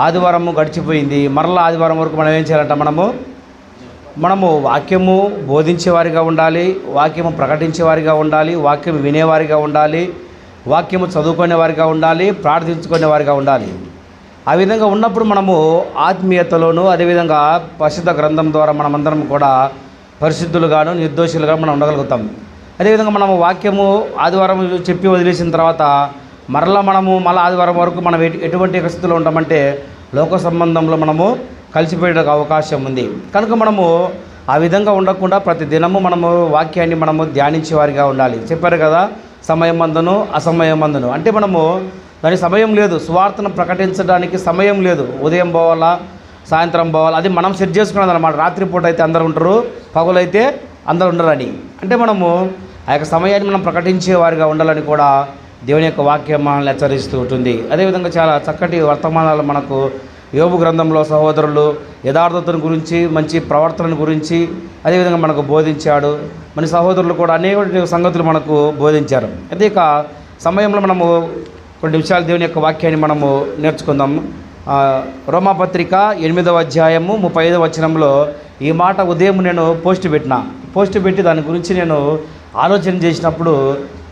ఆదివారము గడిచిపోయింది, మరలా ఆదివారం వరకు మనం ఏం చేయాలంట? మనము వాక్యము బోధించేవారిగా ఉండాలి, వాక్యము ప్రకటించేవారిగా ఉండాలి, వాక్యం వినేవారిగా ఉండాలి, వాక్యము చదువుకునేవారిగా ఉండాలి, ప్రార్థించుకునేవారిగా ఉండాలి. ఆ విధంగా ఉన్నప్పుడు మనము ఆత్మీయతలోను, అదేవిధంగా పరిశుద్ధ గ్రంథం ద్వారా మనమందరం కూడా పరిశుద్ధులుగాను నిర్దోషులుగా మనం ఉండగలుగుతాం. అదేవిధంగా మనము వాక్యము ఆదివారం చెప్పి వదిలేసిన తర్వాత మళ్ళీ ఆదివారం వరకు మనం ఎటువంటి స్థితిలో ఉంటామంటే లోక సంబంధంలో మనము కలిసిపోయేందుకు అవకాశం ఉంది. కనుక మనము ఆ విధంగా ఉండకుండా ప్రతి దినము మనము వాక్యాన్ని మనము ధ్యానించేవారిగా ఉండాలి. చెప్పారు కదా, సమయం మందును అసమయం మందును. అంటే మనము దానికి సమయం లేదు, సువార్తను ప్రకటించడానికి సమయం లేదు. ఉదయం పోవాలా, సాయంత్రం పోవాలా, అది మనం సెట్ చేసుకున్నది అనమాట. రాత్రిపూట అయితే అందరు ఉంటారు, పగులైతే అందరు ఉండరని. అంటే మనము ఆ యొక్క సమయాన్ని మనం ప్రకటించే వారిగా ఉండాలని కూడా దేవుని యొక్క వాక్యం మనల్ని హెచ్చరిస్తూ ఉంటుంది. అదేవిధంగా చాలా చక్కటి వర్తమానాలు మనకు యోబు గ్రంథంలో సహోదరులు యథార్థతను గురించి, మంచి ప్రవర్తన గురించి అదేవిధంగా మనకు బోధించాడు. మన సహోదరులు కూడా అనేక సంగతులు మనకు బోధించారు. అయితే ఇక సమయంలో మనము కొన్ని నిమిషాలు దేవుని యొక్క వాక్యాన్ని మనము నేర్చుకుందాం. రోమాపత్రిక 8వ అధ్యాయము 35వ వచనంలో ఈ మాట ఉదయం నేను పోస్ట్ పెట్టి దాని గురించి నేను ఆలోచన చేసినప్పుడు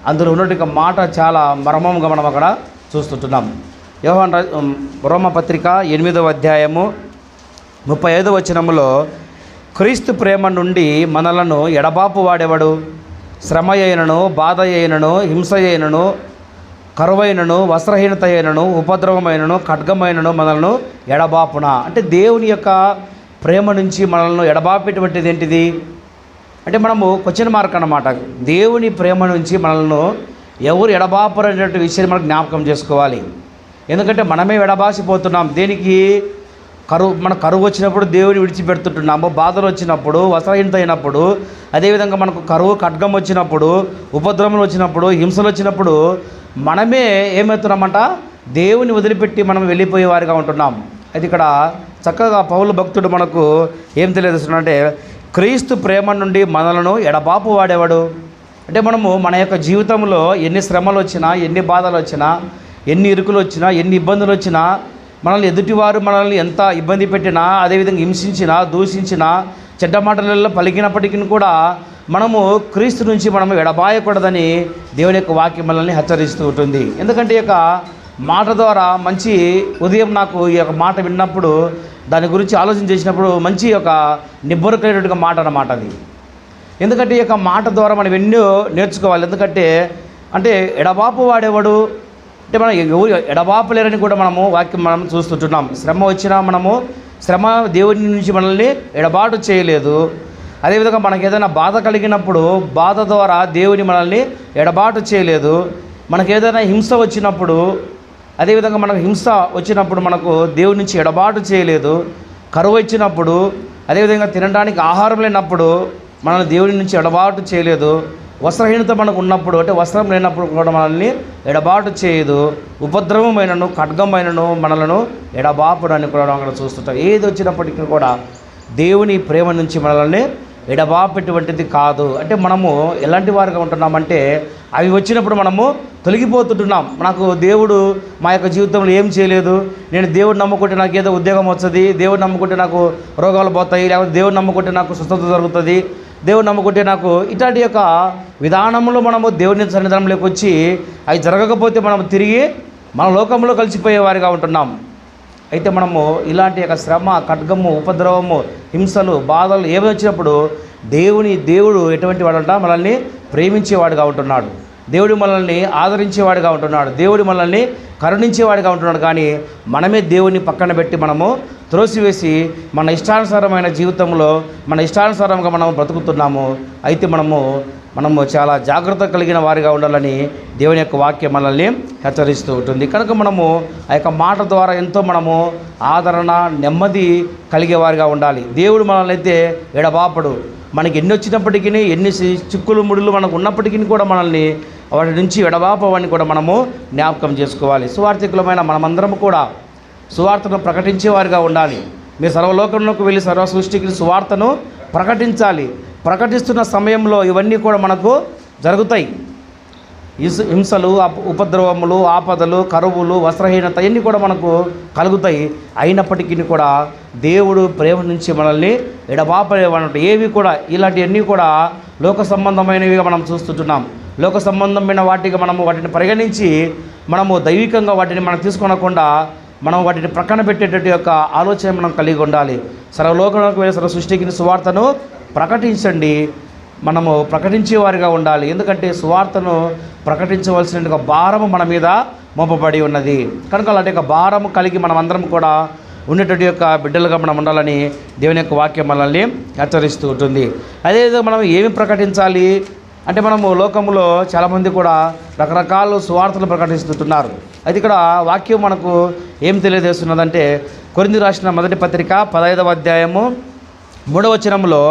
అందులో ఉన్నటువంటి మాట చాలా మర్మంగా మనం అక్కడ చూస్తుంటున్నాం. రోమాపత్రిక 8వ అధ్యాయము 35వ వచనంలో క్రీస్తు ప్రేమ నుండి మనలను ఎడబాపు వాడెవడు? శ్రమ అయినను, బాధ అయినను, హింస అయినను, కరువైనను, వస్త్రహీనత అయినను, ఉపద్రవమైనను, ఖడ్గమైనను మనలను ఎడబాపున. అంటే దేవుని యొక్క ప్రేమ నుంచి మనల్ని ఎడబాపేటువంటిది ఏంటిది అంటే మనము క్వశ్చన్ మార్క్ అన్నమాట. దేవుని ప్రేమ నుంచి మనల్ని ఎవరు ఎడబాపరు అనేటువంటి విషయాన్ని మనం జ్ఞాపకం చేసుకోవాలి. ఎందుకంటే మనమే ఎడబాసిపోతున్నాం. దేనికి? కరువు వచ్చినప్పుడు దేవుని విడిచిపెడుతుంటున్నాము, బాధలు వచ్చినప్పుడు, వస్త్రహీనత అయినప్పుడు, అదేవిధంగా మనకు కరువు ఖడ్గం వచ్చినప్పుడు, ఉపద్రవములు వచ్చినప్పుడు, హింసలు వచ్చినప్పుడు మనమే ఏమవుతున్నామంట? దేవుని వదిలిపెట్టి మనం వెళ్ళిపోయే వారిగా ఉంటున్నాం. అయితే ఇక్కడ చక్కగా పౌలు భక్తుడు మనకు ఏం తెలియజేస్తున్నాడంటే క్రీస్తు ప్రేమ నుండి మనలను ఎడబాపు వాడేవాడు. అంటే మనము మన యొక్క జీవితంలో ఎన్ని శ్రమలు వచ్చినా, ఎన్ని బాధలు వచ్చినా, ఎన్ని ఇరుకులు వచ్చినా, ఎన్ని ఇబ్బందులు వచ్చినా, మనల్ని ఎదుటివారు మనల్ని ఎంత ఇబ్బంది పెట్టినా, అదేవిధంగా హింసించినా, దూషించినా, చెడ్డ మాటలలో పలికినప్పటికీ కూడా మనము క్రీస్తు నుంచి మనము ఎడబాయకూడదని దేవుని యొక్క వాక్యం మనల్ని హెచ్చరిస్తూ ఉంటుంది. ఎందుకంటే ఈ యొక్క మాట ద్వారా మంచి ఉదయం నాకు ఈ యొక్క మాట విన్నప్పుడు దాని గురించి ఆలోచన చేసినప్పుడు మంచి ఒక నిబ్బరకైనటువంటి మాట అన్నమాట అది. ఎందుకంటే ఈ యొక్క మాట ద్వారా మనం ఎన్నో నేర్చుకోవాలి. ఎందుకంటే ఎడబాపు వాడేవాడు అంటే మనం ఎవరు ఎడబాపలేరని కూడా మనము వాక్యం మనం చూస్తుంటున్నాం. శ్రమ వచ్చినా శ్రమ దేవుని నుంచి మనల్ని ఎడబాటు చేయలేదు. అదేవిధంగా మనకు ఏదైనా బాధ కలిగినప్పుడు బాధ ద్వారా దేవుని మనల్ని ఎడబాటు చేయలేదు. మనకు ఏదైనా హింస వచ్చినప్పుడు, అదేవిధంగా మనకు హింస వచ్చినప్పుడు మనకు దేవుని నుంచి ఎడబాటు చేయలేదు. కరువు వచ్చినప్పుడు, అదేవిధంగా తినడానికి ఆహారం లేనప్పుడు మనల్ని దేవుని నుంచి ఎడబాటు చేయలేదు. వస్త్రహీనత మనకు ఉన్నప్పుడు అంటే వస్త్రం లేనప్పుడు కూడా మనల్ని ఎడబాటు చేయదు. ఉపద్రవమైనను, ఖడ్గమైనను మనలను ఎడబాపుడని కూడా అక్కడ చూస్తుంటాం. ఏది వచ్చినప్పటికీ కూడా దేవుని ప్రేమ నుంచి మనల్ని ఎడబాపెటువంటిది కాదు. అంటే మనము ఎలాంటి వారిగా ఉంటున్నామంటే అవి వచ్చినప్పుడు మనము తొలగిపోతుంటున్నాం. నాకు దేవుడు మా యొక్క జీవితంలో ఏం చేయలేదు, నేను దేవుడు నమ్ముకుంటే నాకు ఏదో ఉద్యోగం వస్తుంది, దేవుడు నమ్ముకుంటే నాకు రోగాలు పోతాయి, లేకపోతే దేవుడు నమ్ముకుంటే నాకు స్వస్థత జరుగుతుంది, దేవుడు నమ్ముకుంటే నాకు ఇట్లాంటి యొక్క విధానంలో మనము దేవుని సన్నిధానంలోకి వచ్చి అవి జరగకపోతే మనం తిరిగి మన లోకంలో కలిసిపోయేవారిగా ఉంటున్నాం. అయితే మనము ఇలాంటి యొక్క శ్రమ, ఖడ్గము, ఉపద్రవము, హింసలు, బాధలు ఏమి వచ్చినప్పుడు దేవుడు ఎటువంటి వాడంట? మనల్ని ప్రేమించేవాడుగా ఉంటున్నాడు, దేవుడు మనల్ని ఆదరించేవాడిగా ఉంటున్నాడు, దేవుడు మనల్ని కరుణించేవాడిగా ఉంటున్నాడు. కానీ మనమే దేవుని పక్కన పెట్టి మనము త్రోసివేసి మన ఇష్టానుసారమైన జీవితంలో మన ఇష్టానుసారంగా మనం బ్రతుకుతున్నాము. అయితే మనము చాలా జాగ్రత్త కలిగిన వారిగా ఉండాలని దేవుని యొక్క వాక్యం మనల్ని హెచ్చరిస్తూ ఉంటుంది. కనుక మనము ఆ యొక్క మాట ద్వారా ఎంతో మనము ఆదరణ, నెమ్మది కలిగే వారిగా ఉండాలి. దేవుడు మనల్ని అయితే ఎడబాపడు. మనకి ఎన్ని వచ్చినప్పటికీ, ఎన్ని చిక్కులు ముడులు మనకు ఉన్నప్పటికీ కూడా మనల్ని వాటి నుంచి ఎడబాపవని కూడా మనము జ్ఞాపకం చేసుకోవాలి. సువార్థికులమైన మనమందరం కూడా సువార్తను ప్రకటించేవారిగా ఉండాలి. మీరు సర్వలోకంలోకి వెళ్ళి సర్వ సృష్టికి సువార్తను ప్రకటించాలి. ప్రకటిస్తున్న సమయంలో ఇవన్నీ కూడా మనకు జరుగుతాయి. హింసలు, ఉపద్రవములు, ఆపదలు, కరువులు, వస్త్రహీనత ఇవన్నీ కూడా మనకు కలుగుతాయి. అయినప్పటికీ కూడా దేవుడు ప్రేమ నుంచి మనల్ని ఎడబాపలేవన్నట్టు ఏవి కూడా ఇలాంటివన్నీ కూడా లోక సంబంధమైనవిగా మనం చూస్తుంటున్నాం. లోక సంబంధమైన వాటిగా మనము వాటిని పరిగణించి మనము దైవికంగా వాటిని మనం తీసుకొనకుండా మనం వాటిని ప్రక్కన పెట్టేటట్టు యొక్క ఆలోచన మనం కలిగి ఉండాలి. సర్వలోకంలోకి వెళ్ళి సర్వ సృష్టికి సువార్తను ప్రకటించండి. మనము ప్రకటించేవారిగా ఉండాలి. ఎందుకంటే సువార్తను ప్రకటించవలసిన భారము మన మీద మోపబడి ఉన్నది కనుక అలాంటి యొక్క భారము కలిగి మనం అందరం కూడా ఉండేటట్టు యొక్క బిడ్డలుగా మనం ఉండాలని దేవుని యొక్క వాక్యం మనల్ని హెచ్చరిస్తూ ఉంటుంది. అదేవిధంగా మనం ఏమి ప్రకటించాలి అంటే మనము లోకంలో చాలామంది కూడా రకరకాల సువార్తలు ప్రకటిస్తున్నారు. అయితే ఇక్కడ వాక్యం మనకు ఏం తెలియజేస్తున్నదంటే కొరింథీ రాసిన మొదటి పత్రిక 15వ అధ్యాయము 3వ వచనంలో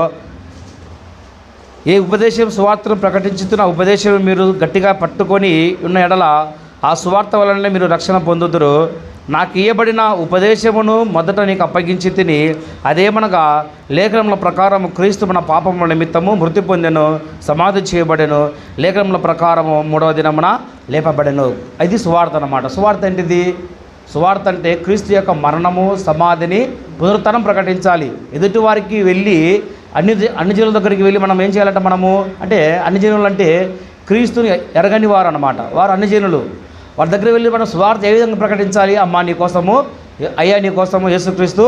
ఏ ఉపదేశం సువార్తను ప్రకటించుతున్న ఉపదేశం మీరు గట్టిగా పట్టుకొని ఉన్న ఎడల ఆ సువార్త వలన మీరు రక్షణ పొందుదురు. నాకు ఇయ్యబడిన ఉపదేశమును మొదట నీకు అప్పగించి తిని అదేమనగా లేఖనముల ప్రకారం క్రీస్తు మన పాపముల నిమిత్తము మృతి పొందెను, సమాధి చేయబడెను, లేఖనముల ప్రకారము 3వ దినమున లేపబడెను. అది సువార్త అన్నమాట. సువార్త ఏంటిది? సువార్త అంటే క్రీస్తు యొక్క మరణము, సమాధిని, పునరుత్థానం ప్రకటించాలి. ఎదుటి వారికి వెళ్ళి అన్ని జనుల దగ్గరికి వెళ్ళి మనం ఏం చేయాలంటే మనము అంటే అన్ని జనులు అంటే క్రీస్తుని ఎరగని వారు అన్నమాట. వారు అన్ని జనులు. వారి దగ్గర వెళ్ళి మనం సువార్త ఏ విధంగా ప్రకటించాలి? అమ్మా నీ కోసము, అయ్యా నీ కోసము యేసుక్రీస్తు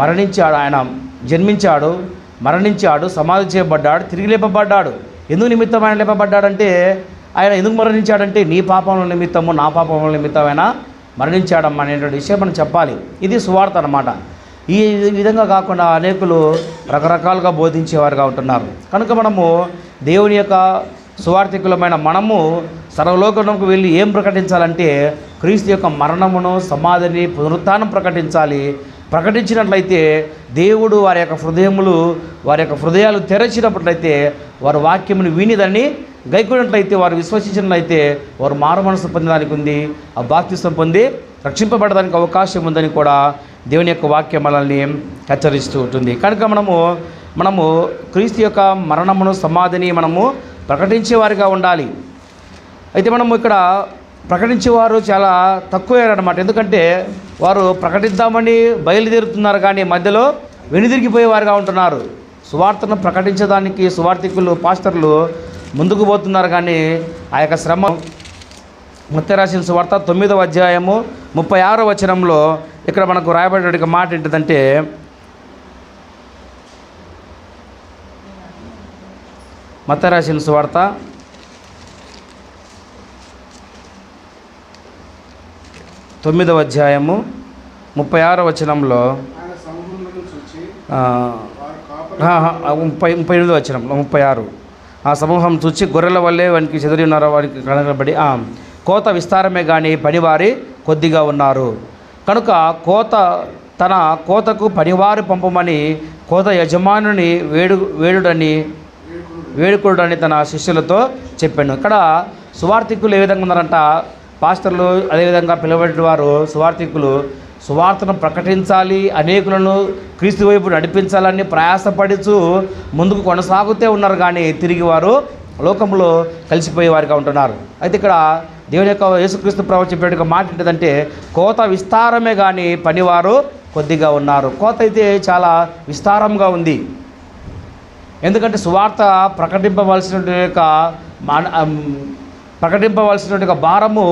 మరణించాడు, ఆయన జన్మించాడు, మరణించాడు, సమాధి చేయబడ్డాడు, తిరిగి లేపబడ్డాడు. ఎందుకు నిమిత్తం ఆయన లేపబడ్డాడంటే ఆయన ఎందుకు మరణించాడంటే నీ పాపముల నిమిత్తము, నా పాపముల నిమిత్తం ఆయన మరణించాడమ్మా అనేటువంటి విషయం మనం చెప్పాలి. ఇది సువార్త అన్నమాట. ఈ విధంగా కాకుండా అనేకులు రకరకాలుగా బోధించేవారుగా ఉంటున్నారు. కనుక మనము దేవుని యొక్క సువార్థికులమైన మనము సర్వలోకంలోకి వెళ్ళి ఏం ప్రకటించాలంటే క్రీస్తు యొక్క మరణమును, సమాధిని, పునరుత్థానం ప్రకటించాలి. ప్రకటించినట్లయితే దేవుడు వారి యొక్క హృదయాలు తెరచినట్లయితే వారు వాక్యమును విని దాన్ని గైకొన్నట్లయితే, వారు విశ్వసించినట్లయితే వారు మారు మనసు పొందడానికి ఉంది, ఆ బాప్తిసం పొంది రక్షింపబడడానికి అవకాశం ఉందని కూడా దేవుని యొక్క వాక్యం మనల్ని హెచ్చరిస్తూ ఉంటుంది. కనుక మనము క్రీస్తు యొక్క మరణమును, సమాధిని మనము ప్రకటించేవారిగా ఉండాలి. అయితే మనము ఇక్కడ ప్రకటించేవారు చాలా తక్కువయ్యారన్నమాట. ఎందుకంటే వారు ప్రకటిద్దామని బయలుదేరుతున్నారు కానీ మధ్యలో వెనుదిరిగిపోయేవారుగా ఉంటున్నారు. సువార్తను ప్రకటించడానికి సువార్థికులు, పాస్టర్లు ముందుకు పోతున్నారు కానీ ఆ యొక్క శ్రమ మత్తయి రాసిన సువార్త 9వ అధ్యాయము 36వ వచనంలో ఇక్కడ మనకు రాయబడిన మాట ఏంటిదంటే మత్తయి రాసిన సువార్త 9వ అధ్యాయము 36వ వచనంలో 38వ వచనంలో 36 ఆ సమూహం చూచి గొర్రెల వల్లే వానికి చెదిరి ఉన్నారో వారికి కనబడి కోత విస్తారమే కానీ పనివారి కొద్దిగా ఉన్నారు. కనుక తన కోతకు పనివారి పంపమని కోత యజమానుని వేడుకుడని తన శిష్యులతో చెప్పాను. ఇక్కడ సువార్థికులు ఏ విధంగా ఉన్నారంట? పాస్టర్లు, అదేవిధంగా పిలువబడిన వారు సువార్థికులు సువార్తను ప్రకటించాలి, అనేకులను క్రీస్తు వైపు నడిపించాలని ప్రయాసపడుతూ ముందుకు కొనసాగుతూ ఉన్నారు కానీ తిరిగి వారు లోకంలో కలిసిపోయే వారిగా ఉంటున్నారు. అయితే ఇక్కడ దేవుని యొక్క యేసుక్రీస్తు ప్రభువు చెప్పేట మాట ఏంటంటే కోత విస్తారమే కానీ పనివారు కొద్దిగా ఉన్నారు. కోత అయితే చాలా విస్తారంగా ఉంది. ఎందుకంటే సువార్త ప్రకటింపవలసినటువంటి భారము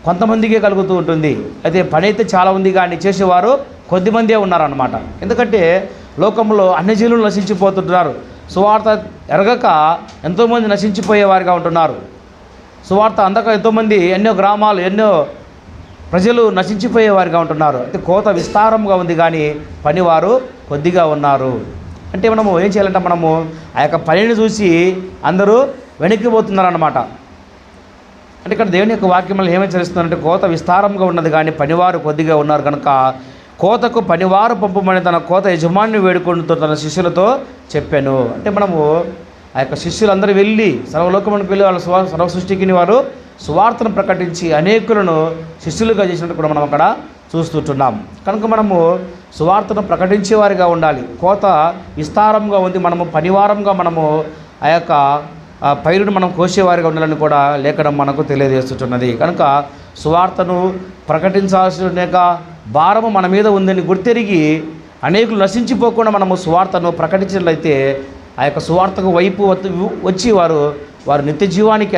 కొంతమందికే కలుగుతూ ఉంటుంది. అయితే పని అయితే చాలా ఉంది కానీ చేసేవారు కొద్దిమందే ఉన్నారన్నమాట. ఎందుకంటే లోకంలో అన్ని జీవులు నశించిపోతుంటున్నారు. సువార్త ఎరగక ఎంతోమంది నశించిపోయేవారిగా ఉంటున్నారు. సువార్త అందక ఎంతోమంది, ఎన్నో గ్రామాలు, ఎన్నో ప్రజలు నశించిపోయేవారిగా ఉంటున్నారు. అయితే కోత విస్తారంగా ఉంది కానీ పనివారు కొద్దిగా ఉన్నారు. అంటే మనము ఏం చేయాలంటే మనము ఆ యొక్క పనిని చూసి అందరూ వెనక్కిపోతున్నారన్నమాట. అంటే ఇక్కడ దేవుని యొక్క వాక్యంలో ఏమేమి చేస్తున్నారంటే కోత విస్తారంగా ఉన్నది కానీ పనివారు కొద్దిగా ఉన్నారు కనుక కోతకు పనివారు పంపమని తన కోత యజమాని వేడుకుంటూ తన శిష్యులతో చెప్పాను. అంటే మనము ఆ యొక్క శిష్యులందరూ వెళ్ళి సర్వలోకమునికి వెళ్ళి వాళ్ళ సర్వ సృష్టికి వారు సువార్తను ప్రకటించి అనేకులను శిష్యులుగా చేసినట్టు కూడా మనం అక్కడ చూస్తుంటున్నాం. కనుక మనము సువార్తను ప్రకటించేవారిగా ఉండాలి. కోత విస్తారంగా ఉంది, మనము పనివారంగా మనము ఆ యొక్క ఆ పైరును మనం కోసేవారిగా ఉండాలని కూడా లేఖనం మనకు తెలియజేస్తున్నది. కనుక సువార్తను ప్రకటించాల్సిన యొక్క భారము మన మీద ఉందని గుర్తెరిగి అనేకులు నశించిపోకుండా మనము సువార్తను ప్రకటించినట్లయితే ఆ యొక్క సువార్తకు వైపు వచ్చి వారు నిత్య జీవానికి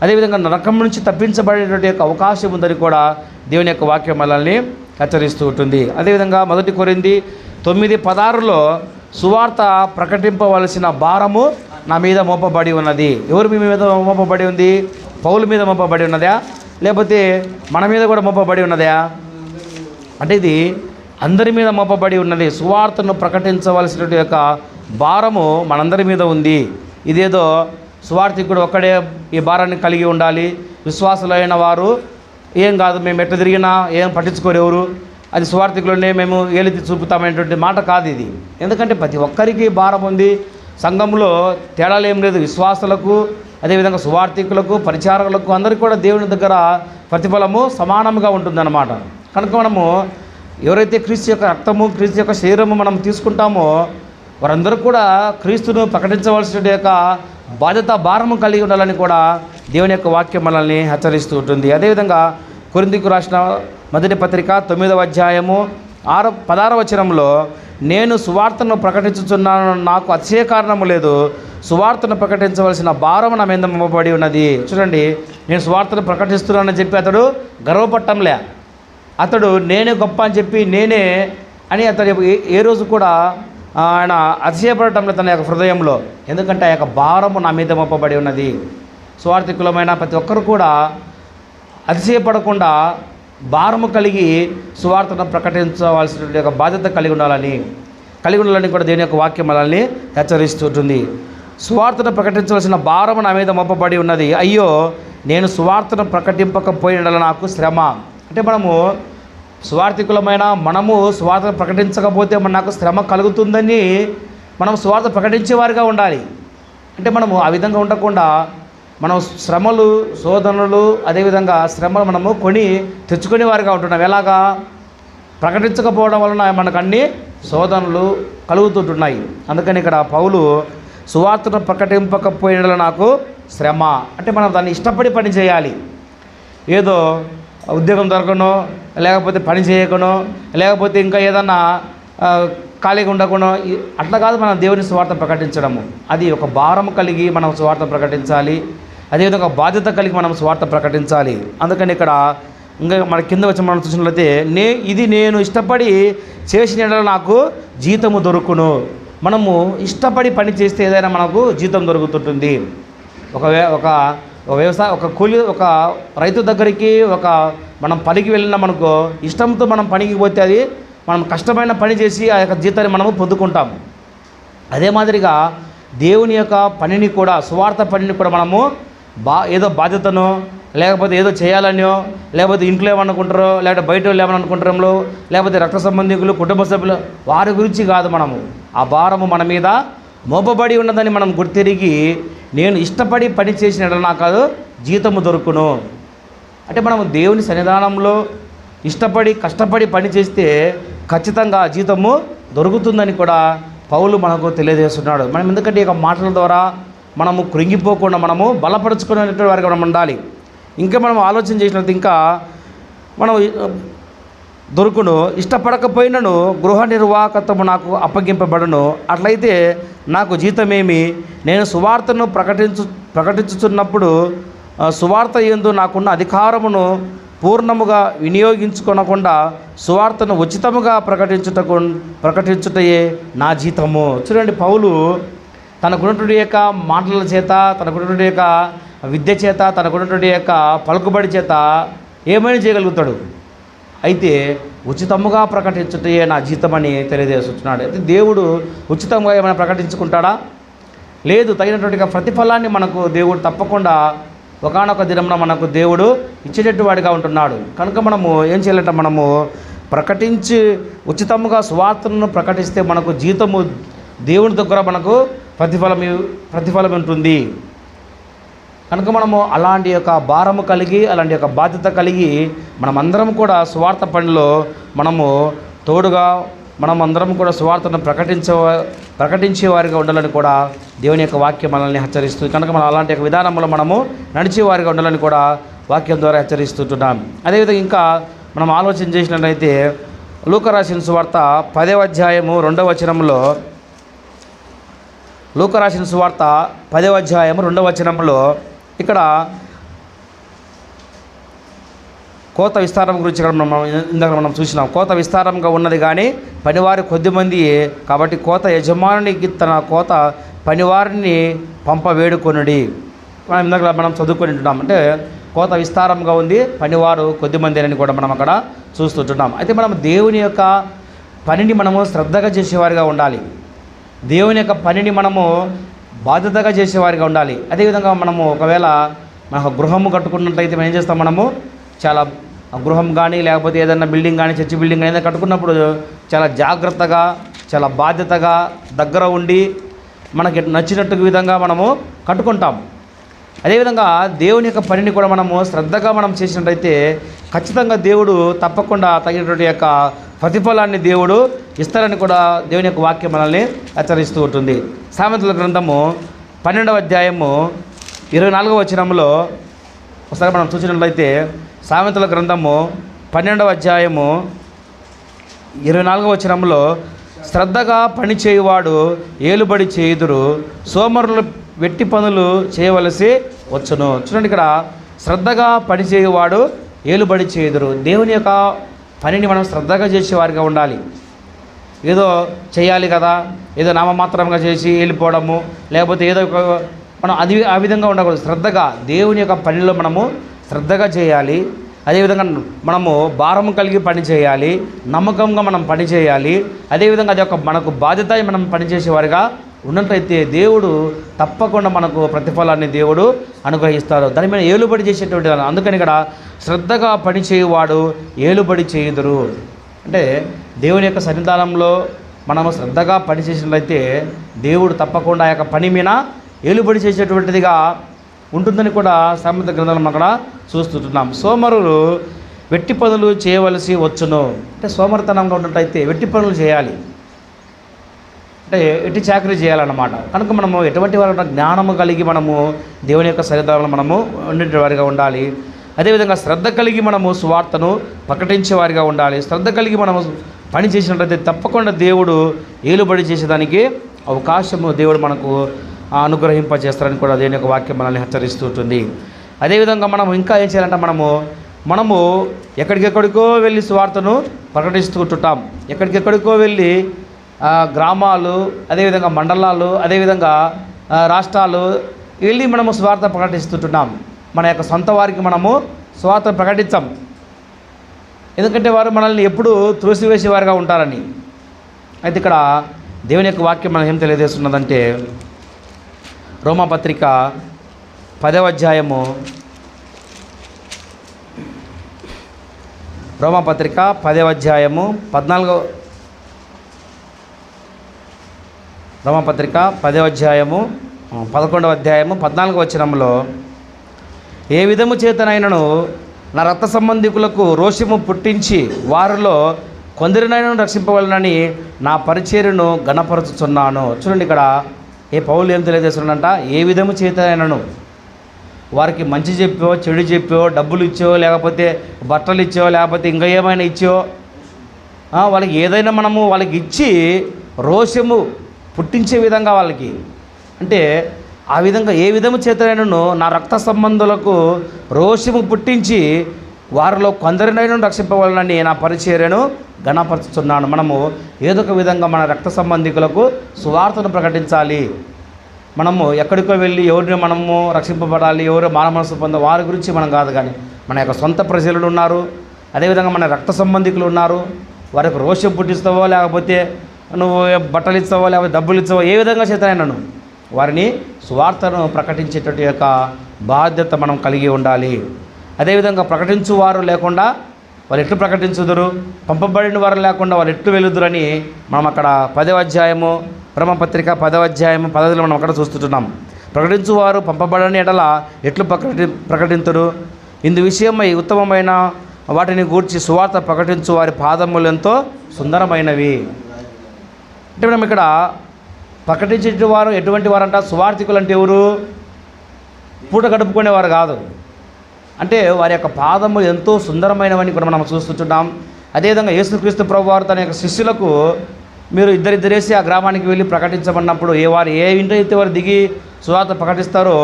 అదేవిధంగా నరకం నుంచి తప్పించబడేటువంటి యొక్క అవకాశం ఉందని కూడా దేవుని యొక్క వాక్యం మనల్ని హెచ్చరిస్తూ ఉంటుంది. అదేవిధంగా 1 కొరింథీ 9:16లో సువార్త ప్రకటింపవలసిన భారము నా మీద మోపబడి ఉన్నది. ఎవరు మీ మీద మోపబడి ఉంది? పౌలు మీద మోపబడి ఉన్నదా, లేకపోతే మన మీద కూడా మోపబడి ఉన్నదా? అంటే ఇది అందరి మీద మోపబడి ఉన్నది. సువార్తను ప్రకటించవలసిన యొక్క భారము మనందరి మీద ఉంది. ఇదేదో సువార్థికుడు ఒక్కడే ఈ భారాన్ని కలిగి ఉండాలి, విశ్వాసులైన వారు ఏం కాదు, మేము ఎట్ట తిరిగినా ఏం పట్టించుకోరు ఎవరు, అది సువార్థికులనే మేము ఏలితి చూపుతామనేటువంటి మాట కాదు ఇది. ఎందుకంటే ప్రతి ఒక్కరికి భారం ఉంది. సంఘంలో తేడాలు ఏం లేదు. విశ్వాసులకు, అదేవిధంగా సువార్థికులకు, పరిచారకులకు అందరికీ కూడా దేవుని దగ్గర ప్రతిఫలము సమానంగా ఉంటుందన్నమాట. కనుక మనము ఎవరైతే క్రీస్తు యొక్క రక్తము, క్రీస్తు యొక్క శరీరము మనం తీసుకుంటామో వారందరూ కూడా క్రీస్తును ప్రకటించవలసిన యొక్క బాధ్యత, భారము కలిగి ఉండాలని కూడా దేవుని యొక్క వాక్యం మనల్ని హెచ్చరిస్తూ ఉంటుంది. అదేవిధంగా కొరింథీకు రాసిన 1 పత్రిక 9వ అధ్యాయము 16వ వచనంలో, నేను సువార్తను ప్రకటించుచున్నాను, నాకు అతిశయ కారణము లేదు, సువార్తను ప్రకటించవలసిన భారము నా మీద మోపబడి ఉన్నది. చూడండి, నేను సువార్తను ప్రకటిస్తున్నానని చెప్పి అతడు గర్వపట్టంలే. అతడు నేనే గొప్ప అని చెప్పి నేనే అని అతడు ఏ రోజు కూడా ఆయన అతిశయపడటంలో తన యొక్క హృదయంలో. ఎందుకంటే ఆ యొక్క భారము నా మీద మోపబడి ఉన్నది. సువార్థికులమైన ప్రతి ఒక్కరు కూడా అతిశయపడకుండా భారము కలిగి సువార్తను ప్రకటించవలసిన యొక్క బాధ్యత కలిగి ఉండాలని కూడా దేని యొక్క వాక్యం మనల్ని హెచ్చరిస్తుంటుంది. సువార్తను ప్రకటించవలసిన భారము నా మీద మోపబడి ఉన్నది. అయ్యో, నేను సువార్తను ప్రకటింపకపోయిన నాకు శ్రమ. అంటే మనము సువార్థికులమైన మనము సువార్తను ప్రకటించకపోతే నాకు శ్రమ కలుగుతుందని మనం సువార్త ప్రకటించేవారిగా ఉండాలి. అంటే మనము ఆ విధంగా ఉండకుండా మనం శ్రమలు, శోధనలు, అదేవిధంగా శ్రమలు మనము తెచ్చుకునే వారిగా ఉంటున్నాం. ఎలాగా? ప్రకటించకపోవడం వలన మనకు అన్ని శోధనలు కలుగుతుంటున్నాయి. అందుకని ఇక్కడ పౌలు సువార్తను ప్రకటింపకపోయిన నాకు శ్రమ అంటే మనం దాన్ని ఇష్టపడి పని చేయాలి. ఏదో ఉద్యోగం దొరకనో, లేకపోతే పని చేయకనో, లేకపోతే ఇంకా ఏదన్నా ఖాళీగా ఉండకనో అట్లా కాదు మనం దేవుని సువార్త ప్రకటించడము. అది ఒక భారం కలిగి మనం సువార్త ప్రకటించాలి. అదేవిధంగా బాధ్యత కలిగి మనం సువార్త ప్రకటించాలి. అందుకని ఇక్కడ ఇంకా మన కింద వచ్చి మనం చూసినట్లయితే నేను ఇష్టపడి చేసిన నాకు జీతము దొరుకును. మనము ఇష్టపడి పని చేస్తే ఏదైనా మనకు జీతం దొరుకుతుంటుంది. ఒక కూలి, ఒక రైతు దగ్గరికి మనం పనికి వెళ్ళినా మనకు ఇష్టంతో మనం పనికి పోతే అది మనం కష్టమైన పని చేసి ఆ యొక్క జీతాన్ని మనము పొందుకుంటాం. అదే మాదిరిగా దేవుని యొక్క పనిని కూడా, సువార్త పనిని కూడా మనము ఏదో బాధ్యతనో, లేకపోతే ఏదో చేయాలనో, లేకపోతే ఇంట్లో ఏమనుకుంటారో, లేకపోతే బయట వాళ్ళు ఏమనుకుంటారో, లేకపోతే రక్త సంబంధికులు, కుటుంబ సభ్యులు వారి గురించి కాదు. మనము ఆ భారము మన మీద మోపబడి ఉన్నదని మనం గుర్తిరిగి నేను ఇష్టపడి పని చేసిన నాకు జీతము దొరుకును. అంటే మనము దేవుని సన్నిధానంలో ఇష్టపడి కష్టపడి పని చేస్తే ఖచ్చితంగా జీతము దొరుకుతుందని కూడా పౌలు మనకు తెలియజేస్తున్నాడు. మనం ఎందుకంటే ఇక మాటల ద్వారా మనము కృంగిపోకుండా మనము బలపరుచుకునేటువంటి వారికి మనం ఉండాలి. ఇంకా మనం ఆలోచన చేసినట్టు ఇంకా మనం దొరుకును. ఇష్టపడకపోయినను గృహ నిర్వాహకత్వము నాకు అప్పగింపబడును. అట్లయితే నాకు జీతమేమి? నేను సువార్తను ప్రకటించుతున్నప్పుడు సువార్త యందు నాకున్న అధికారమును పూర్ణముగా వినియోగించుకొనకుండా సువార్తను ఉచితముగా ప్రకటించుటయే నా జీతము. చూడండి, పౌలు తనకున్నటువంటి యొక్క మాటల చేత, తనకున్నటువంటి యొక్క విద్య చేత, తనకున్నటువంటి యొక్క పలుకుబడి చేత ఏమైనా చేయగలుగుతాడు. అయితే ఉచితముగా ప్రకటించుటయే నా జీతమని తెలియజేస్తున్నాడు. అయితే దేవుడు ఉచితంగా ఏమైనా ప్రకటించుకుంటాడా? లేదు. తగినటువంటి ప్రతిఫలాన్ని మనకు దేవుడు తప్పకుండా ఒకానొక దినంలో మనకు దేవుడు ఇచ్చేటట్టు వాడిగా ఉంటున్నాడు. కనుక మనము ఏం చేయాలంటే మనము ప్రకటించి ఉచితముగా సువార్తను ప్రకటిస్తే మనకు జీతము దేవుని దగ్గర మనకు ప్రతిఫలం ఉంటుంది. కనుక మనము అలాంటి యొక్క భారము కలిగి, అలాంటి యొక్క బాధ్యత కలిగి మనమందరం కూడా సువార్త పనిలో మనము తోడుగా మనమందరం కూడా సువార్తను ప్రకటించే వారిగా ఉండాలని కూడా దేవుని యొక్క వాక్యం మనల్ని హెచ్చరిస్తుంది. కనుక మనం అలాంటి యొక్క విధానంలో మనము నడిచేవారిగా ఉండాలని కూడా వాక్యం ద్వారా హెచ్చరిస్తుంటున్నాం. అదేవిధంగా ఇంకా మనం ఆలోచన చేసినట్లయితే లూకా రాసిన సువార్త 10వ అధ్యాయము 2వ వచనంలో, లూకా రాసిన సువార్త 10వ అధ్యాయము 2వ వచనంలో ఇక్కడ కోత విస్తారం గురించి ఇందాక మనం చూసినాం. కోత విస్తారంగా ఉన్నది కానీ పనివారు కొద్దిమంది, కాబట్టి కోత యజమానునికి తన కోత పనివారిని వేడుకొనుడి. ఇందాక మనం చదువుకొని ఉంటున్నాం. అంటే కోత విస్తారంగా ఉంది, పనివారు కొద్దిమంది అని కూడా మనం అక్కడ చూస్తుంటున్నాం. అయితే మనం దేవుని యొక్క పనిని మనము శ్రద్ధగా చేసేవారిగా ఉండాలి. దేవుని యొక్క పనిని మనము బాధ్యతగా చేసేవారిగా ఉండాలి. అదేవిధంగా మనము ఒకవేళ మనకు గృహము కట్టుకున్నట్లయితే మనం ఏం చేస్తాం, మనము చాలా గృహం కానీ లేకపోతే ఏదైనా బిల్డింగ్ కానీ చర్చి బిల్డింగ్ కానీ ఏదైనా కట్టుకున్నప్పుడు చాలా జాగ్రత్తగా, చాలా బాధ్యతగా దగ్గర ఉండి మనకి నచ్చినట్టు విధంగా మనము కట్టుకుంటాం. అదేవిధంగా దేవుని యొక్క పనిని కూడా మనము శ్రద్ధగా మనం చేసినట్లయితే ఖచ్చితంగా దేవుడు తప్పకుండా తగినటువంటి యొక్క ప్రతిఫలాన్ని దేవుడు ఇస్తారని కూడా దేవుని యొక్క వాక్యం మనల్ని హెచ్చరిస్తూ ఉంటుంది. సామెతల గ్రంథము 12వ అధ్యాయము 24వ వచనంలో ఒకసారి మనం చూసినట్లయితే సామెతల గ్రంథము 12వ అధ్యాయము 24వ వచనంలో, శ్రద్ధగా పని చేయువాడు ఏలుబడి చేయుదురు, సోమరులు వెట్టి పనులు చేయవలసి వచ్చును. చూడండి, ఇక్కడ శ్రద్ధగా పని చేయువాడు ఏలుబడి చేయుదురు. దేవుని యొక్క పనిని మనం శ్రద్ధగా చేసేవారిగా ఉండాలి. ఏదో చేయాలి కదా, ఏదో నామమాత్రంగా చేసి వెళ్ళిపోవడము, లేకపోతే ఏదో మనం ఆ విధంగా ఉండకూడదు. శ్రద్ధగా దేవుని యొక్క పనిలో మనము శ్రద్ధగా చేయాలి. అదేవిధంగా మనము భారం కలిగి పని చేయాలి, నమ్మకంగా మనం పని చేయాలి. అదేవిధంగా అది ఒక మనకు బాధ్యత మనం పనిచేసేవారిగా ఉన్నట్లయితే దేవుడు తప్పకుండా మనకు ప్రతిఫలాన్ని దేవుడు అనుగ్రహిస్తాడు. దాని మీద ఏలుబడి చేసేటువంటి, అందుకని ఇక్కడ శ్రద్ధగా పని చేయువాడు ఏలుబడి చేయుదురు. అంటే దేవుని యొక్క సన్నిధానంలో మనము శ్రద్ధగా పని చేసినట్లయితే దేవుడు తప్పకుండా ఆ యొక్క పని మీద ఏలుబడి చేసేటువంటిదిగా ఉంటుందని కూడా సామెత గ్రంథంలో అక్కడ చూస్తుంటున్నాం. సోమరులు వెట్టి పనులు చేయవలసి వచ్చును. అంటే సోమరితనంగా ఉన్నట్టయితే వెట్టి పనులు చేయాలి, అంటే ఎట్టి చాకరీ చేయాలన్నమాట. కనుక మనము ఎటువంటి వారి జ్ఞానము కలిగి మనము దేవుని యొక్క సన్నిధానంలో మనము ఉండే వారిగా ఉండాలి. అదేవిధంగా శ్రద్ధ కలిగి మనము సువార్తను ప్రకటించే వారిగా ఉండాలి. శ్రద్ధ కలిగి మనము పని చేసినట్లయితే తప్పకుండా దేవుడు ఏలుబడి చేసేదానికి అవకాశము దేవుడు మనకు అనుగ్రహింపజేస్తారని కూడా దేవుని యొక్క వాక్యం మనల్ని హెచ్చరిస్తూ ఉంటుంది. అదేవిధంగా మనం ఇంకా ఏం చేయాలంటే మనము ఎక్కడికెక్కడికో వెళ్ళి సువార్తను ప్రకటిస్తూ ఉంటుంటాం. ఎక్కడికెక్కడికో వెళ్ళి గ్రామాలు, అదేవిధంగా మండలాలు, అదేవిధంగా రాష్ట్రాలు వెళ్ళి మనము సువార్త ప్రకటిస్తుంటున్నాం. మన యొక్క సొంత వారికి మనము సువార్త ప్రకటించాం, ఎందుకంటే వారు మనల్ని ఎప్పుడూ త్రోసివేసేవారుగా ఉంటారని. అయితే ఇక్కడ దేవుని యొక్క వాక్యం మనం ఏం తెలియజేస్తున్నదంటే, రోమాపత్రిక 10వ అధ్యాయము, రోమాపత్రిక 10వ అధ్యాయము 14వ, రోమాపత్రిక 10వ అధ్యాయము 11వ అధ్యాయము 14వ వచనంలో, ఏ విధము చేతనైనను నా రక్త సంబంధికులకు రోషము పుట్టించి వారిలో కొందరినైనా రక్షింపవలనని నా పరిచర్యను గణపరుచుచున్నాను. చూడండి, ఇక్కడ పౌలు ఏం తెలియజేస్తున్నాడంట, ఏ విధము చేతనైనను వారికి మంచి చెప్పో చెడు చెప్పో డబ్బులు ఇచ్చో లేకపోతే బట్టలు ఇచ్చో లేకపోతే ఇంకా ఏమైనా ఇచ్చో వాళ్ళకి ఏదైనా మనము వాళ్ళకి ఇచ్చి రోషము పుట్టించే విధంగా వాళ్ళకి, అంటే ఆ విధంగా ఏ విధము చేతనైనను నా రక్త సంబంధులకు రోషము పుట్టించి వారిలో కొందరినైనా రక్షింపవాలని నా పరిచర్యను గణపరుచుతున్నాను. మనము ఏదో ఒక విధంగా మన రక్త సంబంధికులకు సువార్తను ప్రకటించాలి. మనము ఎక్కడికో వెళ్ళి ఎవరిని మనము రక్షింపబడాలి, ఎవరు మానవ మనసు పొంద వారి గురించి మనం కాదు, కానీ మన యొక్క సొంత ప్రజలు ఉన్నారు, అదేవిధంగా మన రక్త సంబంధికులు ఉన్నారు. వారికి రోషం పుట్టిస్తావో లేకపోతే నువ్వు బట్టలు ఇస్తావో లేకపోతే డబ్బులు ఇస్తావో ఏ విధంగా చేతనైనాను వారిని సువార్తను ప్రకటించేటటువంటి యొక్క బాధ్యత మనం కలిగి ఉండాలి. అదేవిధంగా ప్రకటించువారు లేకుండా వాళ్ళు ఎట్లు ప్రకటించుదురు, పంపబడిన వారు లేకుండా వాళ్ళు ఎట్లు వెలుదురని మనం అక్కడ 10వ అధ్యాయము, బ్రహ్మపత్రిక 10వ అధ్యాయము 10లో మనం అక్కడ చూస్తుంటున్నాం. ప్రకటించువారు పంపబడని ఎడల ఎట్లు ప్రకటింతురు, ఇందు విషయమై ఉత్తమమైన వాటిని గూర్చి సువార్త ప్రకటించు వారి పాదములు ఎంతో సుందరమైనవి. అంటే మనం ఇక్కడ ప్రకటించే వారు ఎటువంటి వారంట? సువార్థికులు అంటే ఎవరు? పూట గడుపుకునేవారు కాదు. అంటే వారి యొక్క పాదములు ఎంతో సుందరమైనవని కూడా మనం చూస్తుంటున్నాం. అదేవిధంగా యేసుక్రీస్తు ప్రభువారు తన యొక్క శిష్యులకు మీరు ఇద్దరేసి ఆ గ్రామానికి వెళ్ళి ప్రకటించమన్నప్పుడు వారు ఏ ఇంటి అయితే వారు దిగి సువార్త ప్రకటిస్తారో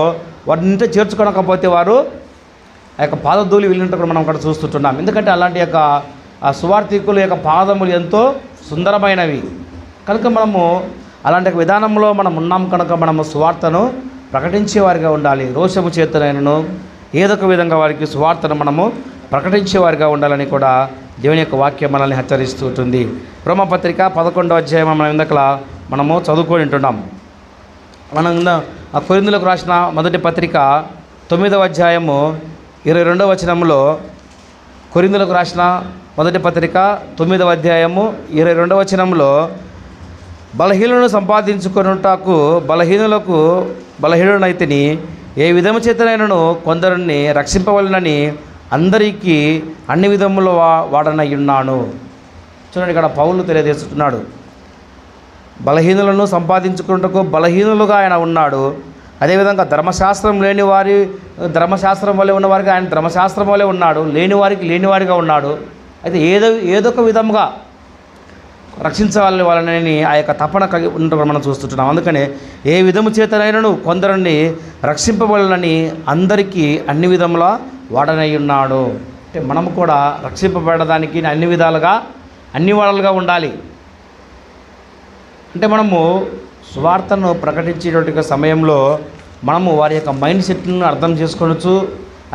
వారిని ఇంట చేర్చుకోనకపోతే వారు ఆ యొక్క పాదధూళి వెళ్ళినట్టు కూడా మనం అక్కడ చూస్తుంటున్నాం. ఎందుకంటే అలాంటి యొక్క ఆ సువార్థికుల యొక్క పాదములు ఎంతో సుందరమైనవి కనుక మనము అలాంటి విధానంలో మనం ఉన్నాం కనుక మనము సువార్తను ప్రకటించేవారిగా ఉండాలి. రోషము చేతనైనను ఏదో ఒక విధంగా వారికి సువార్తను మనము ప్రకటించేవారిగా ఉండాలని కూడా దేవుని యొక్క వాక్యం మనల్ని హెచ్చరిస్తూ ఉంటుంది. రోమపత్రిక 11వ అధ్యాయం మనం ఇందాక మనము చదువుకొని ఉంటున్నాం. మనం ఆ కొరింథీయులకు రాసిన మొదటి పత్రిక 9వ అధ్యాయము 22వ వచనంలో, కొరింథీయులకు రాసిన మొదటి పత్రిక 9వ అధ్యాయము 22వ వచనంలో, బలహీనులను సంపాదించుకొనుటకు బలహీనునైతిని, ఏ విధము చేతనైనను కొందరిని రక్షింపవలనని అందరికీ అన్ని విధముల వాడనయ్యున్నాను. చూడండి, ఇక్కడ పౌలు తెలియజేస్తున్నాడు. బలహీనులను సంపాదించుకున్నటకు బలహీనులుగా ఆయన ఉన్నాడు. అదేవిధంగా ధర్మశాస్త్రం వల్లే ఉన్నవారికి ఆయన ధర్మశాస్త్రం వల్లే ఉన్నాడు, లేనివారిగా ఉన్నాడు. అయితే ఏదో ఒక విధముగా రక్షించాలని వాళ్ళని ఆ యొక్క తపన కలిగి ఉండటం మనం చూస్తుంటున్నాం. అందుకనే ఏ విధము చేతనైనను కొందరిని రక్షింపబడాలని అందరికీ అన్ని విధముల వాడనై ఉన్నాడు. అంటే మనము కూడా రక్షింపబడడానికి అన్ని వాళ్ళుగా ఉండాలి. అంటే మనము సువార్తను ప్రకటించేటువంటి సమయంలో మనము వారి యొక్క మైండ్ సెట్ను అర్థం చేసుకోవచ్చు.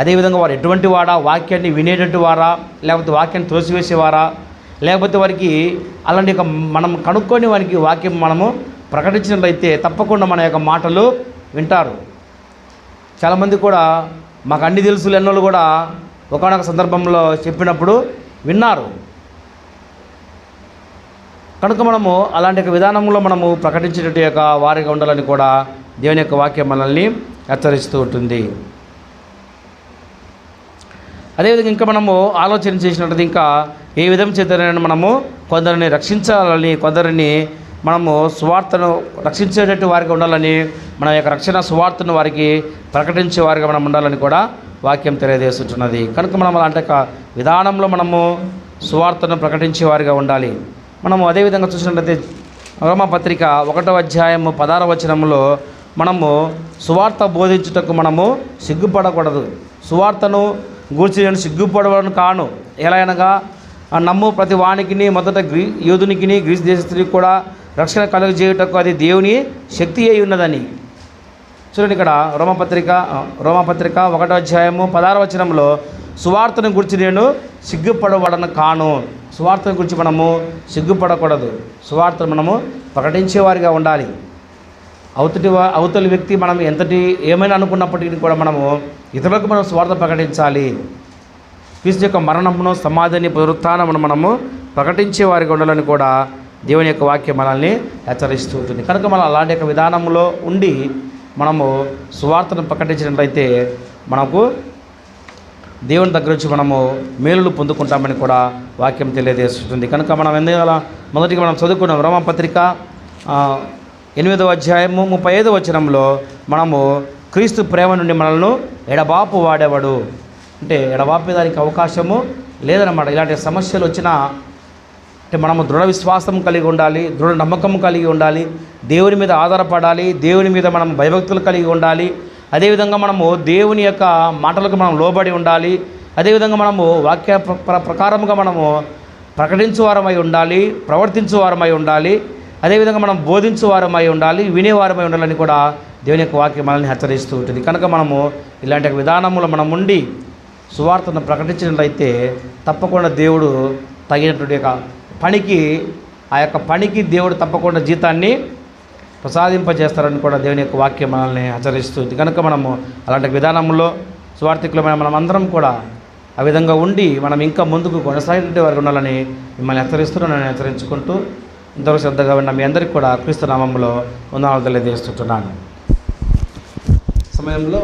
అదేవిధంగా వారు ఎటువంటి వారా, వాక్యాన్ని వినేటట్టు వారా, లేకపోతే వాక్యాన్ని తోసివేసేవారా, లేకపోతే వారికి అలాంటి యొక్క మనం కనుక్కొని వారికి వాక్యం మనము ప్రకటించినట్లయితే తప్పకుండా మన యొక్క మాటలు వింటారు. చాలామంది కూడా మాకు అన్ని తెలుసు ఎన్నోళ్ళు కూడా ఒకనొక సందర్భంలో చెప్పినప్పుడు విన్నారు. కనుక మనము అలాంటి యొక్క విధానంలో మనము ప్రకటించేట యొక్క వారిగా ఉండాలని కూడా దేవుని యొక్క వాక్యం మనల్ని హెచ్చరిస్తూ ఉంటుంది. అదేవిధంగా ఇంకా మనము ఆలోచన చేసినట్టు ఇంకా ఏ విధం చేతనైనా మనము కొందరిని రక్షించాలని, కొందరిని మనము సువార్తను రక్షించేటట్టు వారికి ఉండాలని, మన యొక్క రక్షణ సువార్తను వారికి ప్రకటించే వారిగా మనం ఉండాలని కూడా వాక్యం తెలియజేస్తున్నది. కనుక మనం అలాంటి విధానంలో మనము సువార్తను ప్రకటించే వారిగా ఉండాలి. మనము అదేవిధంగా చూసినట్లయితే రోమపత్రిక 1వ అధ్యాయము 16వ వచనంలో మనము సువార్త బోధించుటకు మనము సిగ్గుపడకూడదు. సువార్తను గూర్చి నేను సిగ్గుపడవలను కాను. ఎలా అనగా నమ్ము ప్రతి వానికి మొదట యూదునికి గ్రీసు దేశస్తునికి కూడా రక్షణ కలుగజేయుటకు అది దేవుని శక్తి అయి ఉన్నదని. చూడండి, ఇక్కడ రోమపత్రిక 1వ అధ్యాయము 16వ వచనంలో సువార్తను గురించి నేను సిగ్గుపడవలను కాను. సువార్తను గురించి మనము సిగ్గుపడకూడదు. సువార్తను మనము ప్రకటించేవారిగా ఉండాలి. అవతలి వ్యక్తి మనం ఏమైనా అనుకున్నప్పటికీ కూడా మనము ఇతరులకు మనం సువార్త ప్రకటించాలి. క్రీస్తు యొక్క మరణమును, సమాధిని, పునరుత్థానమును మనము ప్రకటించేవారిగా ఉండాలని కూడా దేవుని యొక్క వాక్యం మనల్ని హెచ్చరిస్తూ ఉంటుంది. కనుక మనం అలాంటి యొక్క విధానంలో ఉండి మనము సువార్తను ప్రకటించినట్లయితే మనకు దేవుని దగ్గర నుంచి మనము మేలులు పొందుకుంటామని కూడా వాక్యం తెలియజేస్తుంది. కనుక మనం ఎందువల్ల మొదటిగా మనం చదువుకున్నాం రోమపత్రిక 8వ అధ్యాయము 35వ వచనంలో మనము క్రీస్తు ప్రేమ నుండి మనల్ని ఎడబాపు వాడేవాడు. అంటే ఎడబాపేదానికి అవకాశము లేదన్నమాట. ఇలాంటి సమస్యలు వచ్చినా అంటే మనము దృఢ విశ్వాసం కలిగి ఉండాలి, దృఢ నమ్మకం కలిగి ఉండాలి, దేవుని మీద ఆధారపడాలి, దేవుని మీద మనం భయభక్తులు కలిగి ఉండాలి. అదేవిధంగా మనము దేవుని యొక్క మాటలకు మనం లోబడి ఉండాలి. అదేవిధంగా మనము వాక్య ప్రకారముగా మనము ప్రకటించువారమై ఉండాలి, ప్రవర్తించువారమై ఉండాలి. అదేవిధంగా మనం బోధించువారమై ఉండాలి, వినేవారమై ఉండాలని కూడా దేవుని యొక్క వాక్యం మనల్ని హెచ్చరిస్తూ ఉంటుంది. కనుక మనము ఇలాంటి విధానములో మనం ఉండి సువార్తను ప్రకటించినట్లయితే తప్పకుండా దేవుడు తగినటువంటి యొక్క పనికి దేవుడు తప్పకుండా జీతాన్ని ప్రసాదింపజేస్తారని కూడా దేవుని యొక్క వాక్యం మనల్ని హెచ్చరిస్తుంది. కనుక మనము అలాంటి విధానంలో స్వార్థికులమైన మనం అందరం కూడా ఆ విధంగా ఉండి మనం ఇంకా ముందుకు కొనసాగే వారికి ఉండాలని మిమ్మల్ని నేను హెచ్చరించుకుంటూ ఇంతవరకు శ్రద్ధగా ఉన్న మీ అందరికీ కూడా క్రీస్తు నామములో వందనాలు తెలియజేస్తున్నాను. సమయంలో